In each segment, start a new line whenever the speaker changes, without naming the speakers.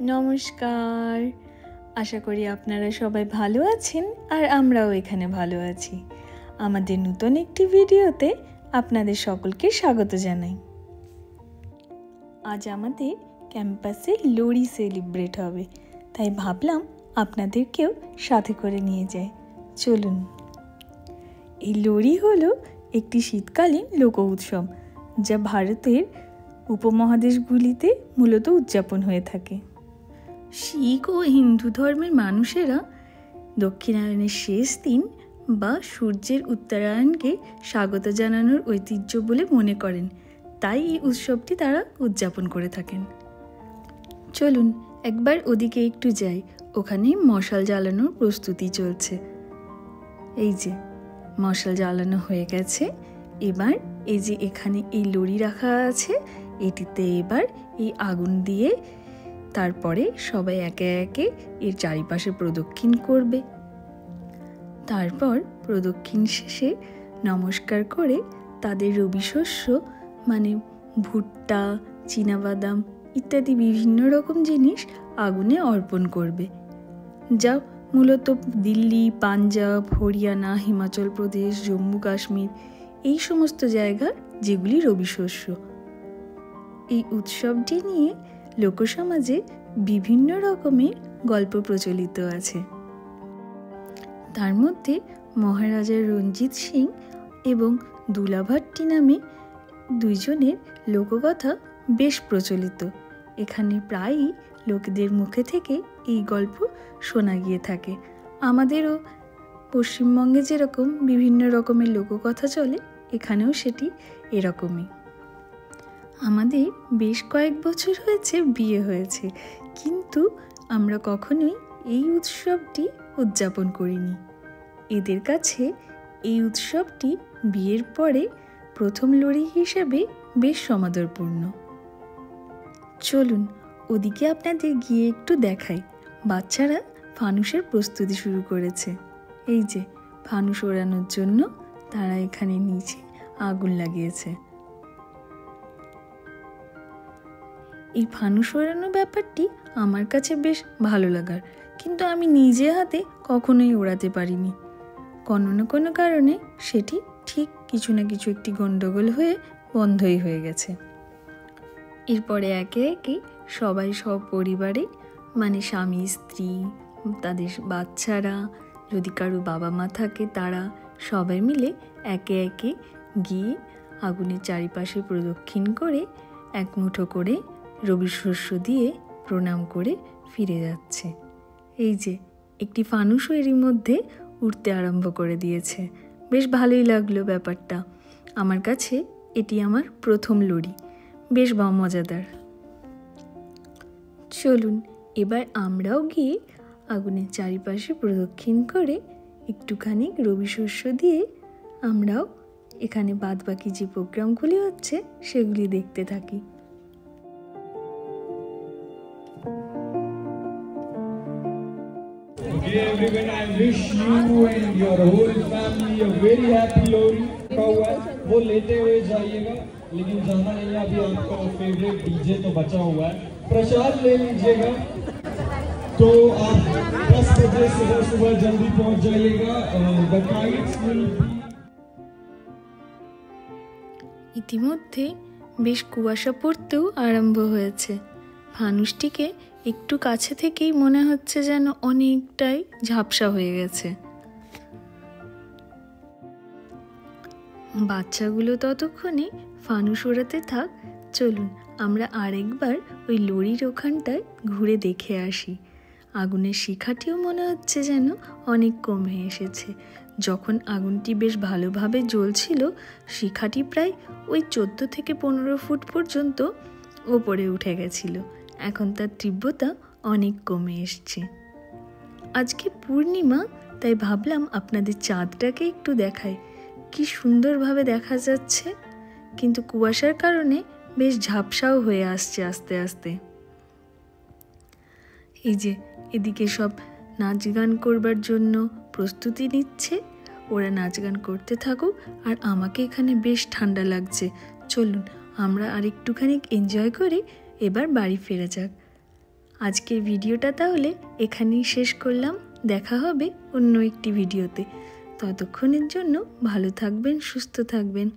নমস্কার, আশা করি আপনারা সবাই ভালো আছেন আর আমরাও এখানে ভালো আছি। আমাদের নতুন একটি ভিডিওতে আপনাদের সকলকে স্বাগত জানাই। আজ আমাদের ক্যাম্পাসে লোরি সেলিব্রেট হবে, তাই ভাবলাম আপনাদেরকেও সাথে করে নিয়ে যাই। চলুন। এই লোরি হলো একটি শীতকালীন লোক উৎসব, যা ভারতের উপমহাদেশগুলিতে মূলত উদযাপন হয়ে থাকে। শিখ ও হিন্দু ধর্মের মানুষেরা দক্ষিণায়নের শেষ দিন বা সূর্যের উত্তরায়ণকে স্বাগত জানানোর ঐতিহ্য বলে মনে করেন, তাই এই উৎসবটি তারা উদযাপন করে থাকেন। চলুন একবার ওদিকে একটু যাই, ওখানে মশাল জ্বালানোর প্রস্তুতি চলছে। এই যে মশাল জ্বালানো হয়ে গেছে। এবার এই যে এখানে এই লড়ি রাখা আছে, এটিতে এবার এই আগুন দিয়ে তারপরে সবাই একে একে এর চারিপাশে প্রদক্ষিণ করবে। তারপর প্রদক্ষিণ শেষে নমস্কার করে তাদের রবি শস্য মানে ভুট্টা, চীনাবাদাম ইত্যাদি বিভিন্ন রকম জিনিস আগুনে অর্পণ করবে, যা মূলত দিল্লি, পাঞ্জাব, হরিয়ানা, হিমাচল প্রদেশ, জম্মু কাশ্মীর এই সমস্ত জায়গার যেগুলি রবি শস্য। এই উৎসবটি নিয়ে লোকসমাজে বিভিন্ন রকমের গল্প প্রচলিত আছে। তার মধ্যে মহারাজা রঞ্জিত সিং এবং দুলাভাট্টি নামে দুইজনের লোককথা বেশ প্রচলিত। এখানে প্রায়ই লোকদের মুখে থেকে এই গল্প শোনা গিয়ে থাকে। আমাদেরও পশ্চিমবঙ্গে যেরকম বিভিন্ন রকমের লোককথা চলে, এখানেও সেটি এরকমই। আমাদের বেশ কয়েক বছর হয়েছে বিয়ে হয়েছে, কিন্তু আমরা কখনোই এই উৎসবটি উদযাপন করিনি। এদের কাছে এই উৎসবটি বিয়ের পরে প্রথম লড়ি হিসেবে বেশ সমাদরপূর্ণ। চলুন ওদিকে আপনাদের গিয়ে একটু দেখাই। বাচ্চারা ফানুসের প্রস্তুতি শুরু করেছে। এই যে ফানুস ওড়ানোর জন্য তারা এখানে নিচে আগুন লাগিয়েছে। এই ফানুস ওড়ানোর ব্যাপারটি আমার কাছে বেশ ভালো লাগার, কিন্তু আমি নিজে হাতে কখনোই ওড়াতে পারিনি। কোনো না কোনো কারণে সেটি ঠিক কিছু না কিছু একটি গণ্ডগোল হয়ে বন্ধই হয়ে গেছে। এরপরে একে একে সবাই সপরিবারে মানে স্বামী, স্ত্রী, তাদের বাচ্চারা, যদি কারো বাবা মা থাকে তারা সবাই মিলে একে একে গিয়ে আগুনের চারিপাশে প্রদক্ষিণ করে এক মুঠো করে রবি শস্য দিয়ে প্রণাম করে ফিরে যাচ্ছে। এই যে একটি ফানুসও এরই মধ্যে উঠতে আরম্ভ করে দিয়েছে। বেশ ভালোই লাগলো ব্যাপারটা। আমার কাছে এটি আমার প্রথম লড়ি, বেশ মজাদার। চলুন এবার আমরাও গিয়ে আগুনের চারিপাশে প্রদক্ষিণ করে একটুখানি রবি শস্য দিয়ে আমরাও এখানে বাদবাকি যে প্রোগ্রামগুলি হচ্ছে সেগুলি দেখতে থাকি।
Okay everyone, I wish you and your whole family a very happy Lori। वो लेते हुए जाइएगा, लेकिन जाना नहीं है अभी। आपका फेवरेट डीजे तो बचा हुआ है, प्रसाद ले लीजिएगा। तो आप 10 बजे सुबह जल्दी पहुंच जाइएगा। The kites will be।
ইতিমধ্যে বেশ কুয়াশা পড়তেও আরম্ভ হয়েছে। ফানুসটিকে একটু কাছে থেকেই মনে হচ্ছে যেন অনেকটাই ঝাপসা হয়ে গেছে। বাচ্চাগুলো ততক্ষণে ফানুস ওড়াতে থাক। চলুন আমরা আরেকবার ওই লড়ির ওখানটায় ঘুরে দেখে আসি। আগুনের শিখাটিও মনে হচ্ছে যেন অনেক কমে এসেছে। যখন আগুনটি বেশ ভালোভাবে জ্বলছিল, শিখাটি প্রায় ওই 14 থেকে 15 ফুট পর্যন্ত ওপরে উঠে গেছিল। এখন তার তীব্রতা অনেক কমে এসছে। আজকে পূর্ণিমা, তাই ভাবলাম আপনাদের চাঁদটাকে একটু দেখাই। কি সুন্দরভাবে দেখা যাচ্ছে, কিন্তু কুয়াশার কারণে বেশ ঝাপসাও হয়ে আসছে আস্তে আস্তে। এই যে এদিকে সব নাচ গান করবার জন্য প্রস্তুতি নিচ্ছে। ওরা নাচ গান করতে থাকুক, আর আমাকে এখানে বেশ ঠান্ডা লাগছে। চলুন আমরা আর একটুখানি এনজয় করে এবার বাড়ি ফেরা যাক। আজকের ভিডিওটা তাহলে এখানেই শেষ করলাম। দেখা হবে অন্য একটি ভিডিওতে। ততক্ষণের জন্য ভালো থাকবেন, সুস্থ থাকবেন।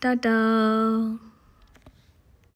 টাটা।